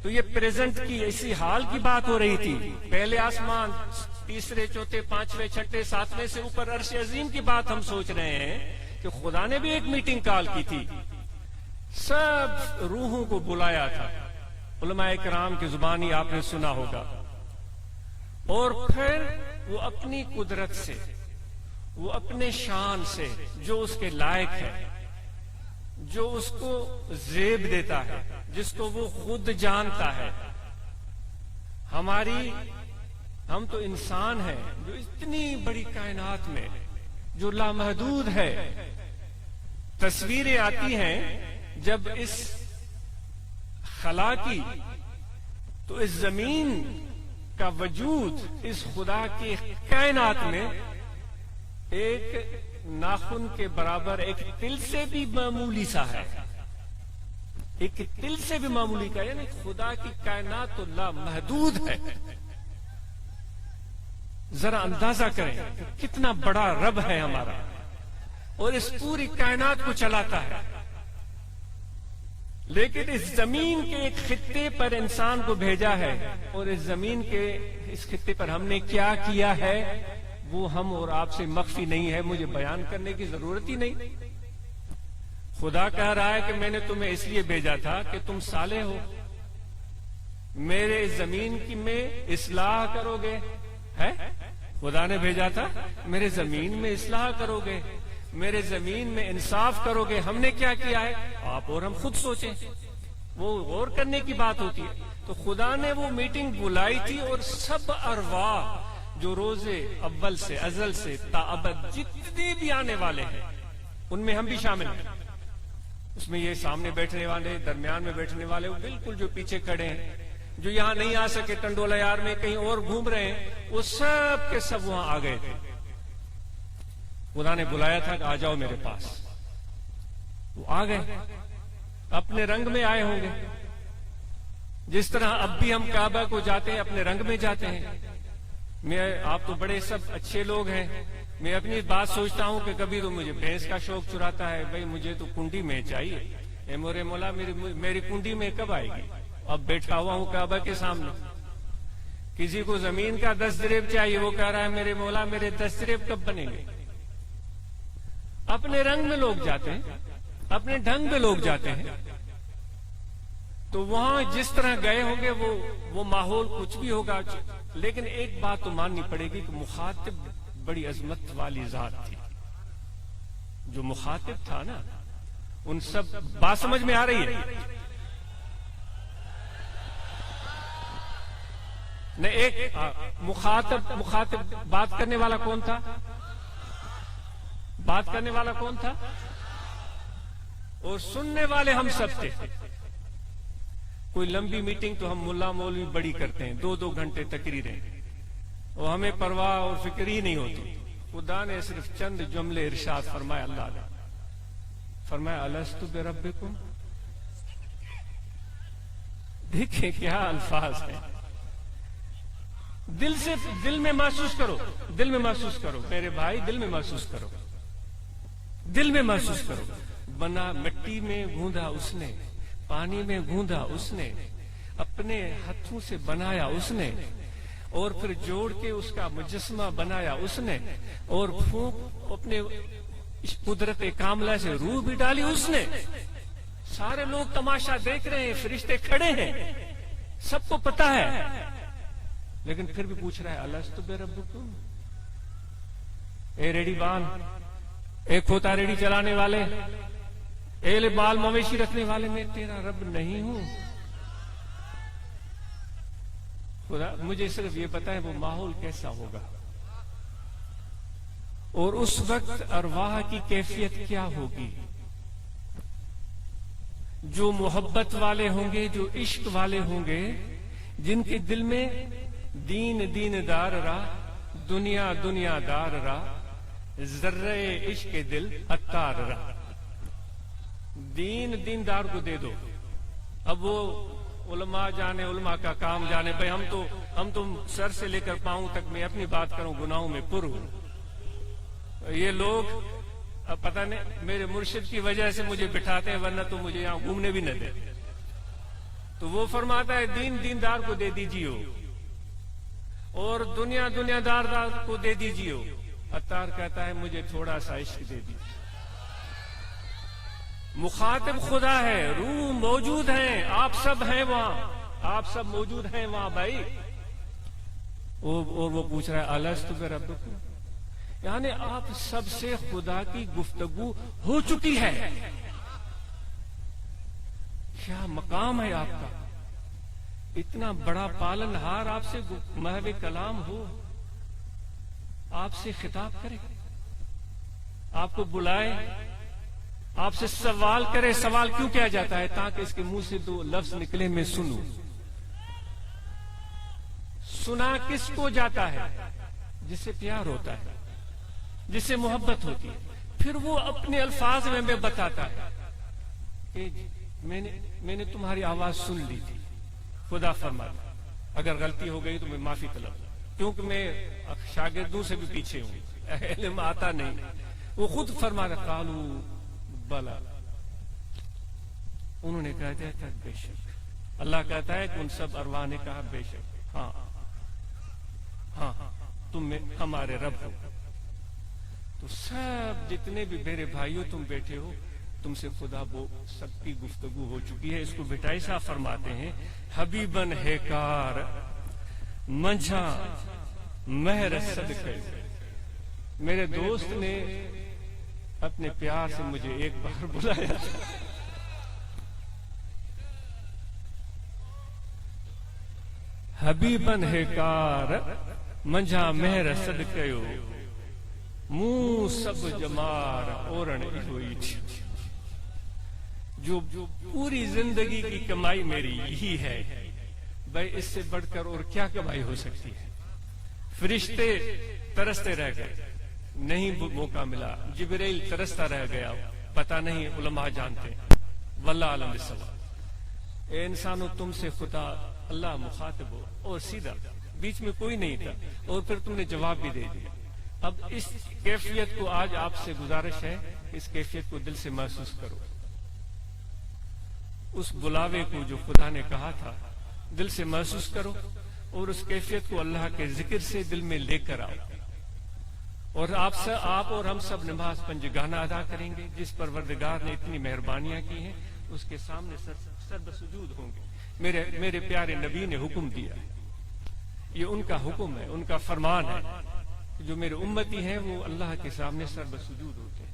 تو یہ پریزنٹ کی اسی حال کی بات ہو رہی تھی. پہلے آسمان، تیسرے، چوتھے، پانچویں، چھٹے، ساتویں سے اوپر عرش عظیم کی بات ہم سوچ رہے ہیں کہ خدا نے بھی ایک میٹنگ کال کی تھی، سب روحوں کو بلایا تھا. علماء کرام کی زبانی آپ نے سنا ہوگا. اور پھر وہ اپنی قدرت سے، وہ اپنے شان سے، جو اس کے لائق ہے، جو اس کو زیب دیتا ہے، جس کو وہ خود جانتا ہے. ہم تو انسان ہیں جو اتنی بڑی کائنات میں جو لامحدود ہے. تصویریں آتی ہیں جب اس خلا کی، تو اس زمین کا وجود اس خدا کی کائنات میں ایک ناخن کے برابر، ایک تل سے بھی معمولی سا ہے. ایک تل سے بھی معمولی کا، یعنی خدا کی کائنات تو لامحدود ہے. ذرا اندازہ کریں کہ کتنا بڑا رب ہے ہمارا، اور اس پوری کائنات کو چلاتا ہے. لیکن اس زمین کے ایک خطے پر انسان کو بھیجا ہے، اور اس زمین کے اس خطے پر ہم نے کیا کیا ہے وہ ہم اور آپ سے مخفی نہیں ہے. مجھے بیان کرنے کی ضرورت ہی نہیں. خدا کہہ رہا ہے کہ میں نے تمہیں اس لیے بھیجا تھا کہ تم صالح ہو، میرے زمین کی میں اصلاح کرو گے. ہے خدا نے بھیجا تھا، میرے زمین میں اصلاح کرو گے، میرے زمین میں انصاف کرو گے. ہم نے کیا کیا ہے آپ اور ہم خود سوچیں، وہ غور کرنے کی بات ہوتی ہے. تو خدا نے وہ میٹنگ بلائی تھی، اور سب ارواح جو روز اول سے، ازل سے تا ابد جتنے بھی آنے والے ہیں، ان میں ہم بھی شامل ہیں. اس میں یہ سامنے بیٹھنے والے، درمیان میں بیٹھنے والے، وہ بالکل جو پیچھے کھڑے ہیں، جو یہاں نہیں آ سکے، ٹنڈولا یار میں کہیں اور گھوم رہے ہیں، وہ سب کے سب وہاں آ گئے تھے. خدا نے بلایا تھا کہ آ جاؤ میرے پاس. وہ آ گئے، اپنے رنگ میں آئے ہوں گے. جس طرح اب بھی ہم کعبہ کو جاتے ہیں، اپنے رنگ میں جاتے ہیں. آپ تو بڑے سب اچھے لوگ ہیں. میں اپنی بات سوچتا ہوں کہ کبھی تو مجھے بھینس کا شوق چراتا ہے، بھائی مجھے تو کنڈی میں چاہیے. اے مورے مولا، میری کنڈی میں کب آئے گی؟ اب بیٹھا ہوا ہوں کعبہ کے سامنے. کسی کو زمین کا 10 دریب چاہیے، وہ کہہ رہا ہے میرے مولا میرے 10 دریب کب بنیں گے؟ اپنے رنگ میں لوگ جاتے ہیں، اپنے ڈھنگ میں لوگ جاتے ہیں. تو وہاں جس طرح گئے ہوں گے وہ ماحول کچھ بھی ہوگا. لیکن ایک بات تو ماننی پڑے گی کہ مخاطب بڑی عظمت والی ذات تھی. جو مخاطب تھا نا، ان سب بات سمجھ میں آ رہی ہے؟ نہیں، ایک مخاطب بات کرنے والا کون تھا؟ بات کرنے والا کون تھا؟ اور سننے والے ہم سب تھے. کوئی لمبی میٹنگ تو ہم ملا مولوی بڑی کرتے ہیں، 2-2 گھنٹے تقریریں، اور ہمیں پرواہ اور فکر ہی نہیں ہوتی. خدا نے صرف چند جملے ارشاد فرمایا. اللہ نے فرمایا الستو بربکم. دیکھیں کیا الفاظ ہیں. دل میں محسوس کرو، دل میں محسوس کرو میرے بھائی، دل میں محسوس کرو، دل میں محسوس کرو. بنا مٹی میں گوندھا اس نے، پانی میں گوندھا اس نے، اپنے ہاتھوں سے بنایا اس نے، اور پھر جوڑ کے اس کا مجسمہ بنایا اس نے، اور پھونک اپنے قدرت کاملہ سے روح بھی ڈالی اس نے. سارے لوگ تماشا دیکھ رہے ہیں، فرشتے کھڑے ہیں، سب کو پتا ہے. لیکن پھر بھی پوچھ رہا ہے الستو بربکم. اے ریڈی بان، اے کھوتا ریڈی چلانے والے، اے بال مویشی رکھنے والے، میں تیرا رب نہیں ہوں؟ خدا مجھے صرف یہ پتا ہے وہ ماحول کیسا ہوگا، اور اس وقت ارواح کی کیفیت کیا ہوگی. جو محبت والے ہوں گے، جو عشق والے ہوں گے، جن کے دل میں دین دار راہ، دنیا دار راہ، ذرے عشق دل عطار راہ. دین دار کو دے دو. اب وہ علماء جانے، علماء کا کام جانے. بھائی ہم تو سر سے لے کر پاؤں تک میں اپنی بات کروں، گناہوں میں پر ہوں. یہ لوگ اب پتہ نہیں میرے مرشد کی وجہ سے مجھے بٹھاتے ہیں، ورنہ تو مجھے یہاں گھومنے بھی نہ دے. تو وہ فرماتا ہے دین دیندار کو دے دیجیے اور دنیا دنیا دار کو دے دیجیے. عطار کہتا ہے مجھے تھوڑا سا عشق دے دیجیے. مخاطب خدا ہے، روح موجود ہیں، آپ سب ہیں وہاں، آپ سب موجود ہیں وہاں بھائی. اور وہ پوچھ رہا ہے الستو بربکم، یعنی آپ سب سے خدا کی گفتگو ہو چکی ہے. کیا مقام ہے آپ کا، اتنا بڑا پالن ہار آپ سے محو کلام ہو، آپ سے خطاب کرے، آپ کو بلائے، آپ سے سوال کرے. سوال کیوں کیا جاتا ہے؟ تاکہ اس کے منہ سے دو لفظ نکلے میں سنوں. سنا کس کو جاتا ہے؟ جس سے پیار ہوتا ہے، جس سے محبت ہوتی ہے. پھر وہ اپنے الفاظ میں بتاتا ہے کہ میں نے تمہاری آواز سن لی تھی. خدا فرماتا اگر غلطی ہو گئی تو میں معافی طلب، کیونکہ میں شاگردوں سے بھی پیچھے ہوں، علم آتا نہیں. وہ خود فرماتا قالو بلا، انہوں نے کہا تھا بے شک. اللہ کہتا ہے کہ ان سب ارواح نے کہا بے شک، ہاں ہاں تم ہمارے رب ہو. تو سب جتنے بھی میرے بھائیوں تم بیٹھے ہو، تم سے خدا وہ سب کی گفتگو ہو چکی ہے. اس کو بٹائی صاحب فرماتے ہیں حبیبن ہے کار منجھا مہر صدقے. میرے دوست نے اپنے پیار سے مجھے ایک بار بلایا تھا. حبیبن ہے کار منجھا مہر صدقیو منہ سب جمار اورن ہوئی تھی. جو پوری زندگی کی کمائی میری یہی ہے بھائی، اس سے بڑھ کر اور کیا کمائی ہو سکتی ہے. فرشتے ترستے رہ گئے، نہیں موقع ملا. جبرائیل ترستا رہ گیا، پتہ نہیں علماء جانتے، واللہ عالم بالصواب. اے انسانوں، تم سے خدا اللہ مخاطب ہو اور سیدھا، بیچ میں کوئی نہیں تھا، اور پھر تم نے جواب بھی دے دیا. اب اس کیفیت کو آج آپ سے گزارش ہے، اس کیفیت کو دل سے محسوس کرو. اس بلاوے کو جو خدا نے کہا تھا دل سے محسوس کرو، اور اس کیفیت کو اللہ کے ذکر سے دل میں لے کر آؤ. اور آپ اور ہم سب نماز پنجگانہ ادا کریں گے. جس پروردگار نے اتنی مہربانیاں کی ہیں اس کے سامنے سر بسجود ہوں گے. میرے پیارے نبی نے حکم دیا، یہ ان کا حکم ہے، ان کا فرمان ہے، جو میرے امتی ہیں وہ اللہ کے سامنے سر بسجود ہوتے ہیں.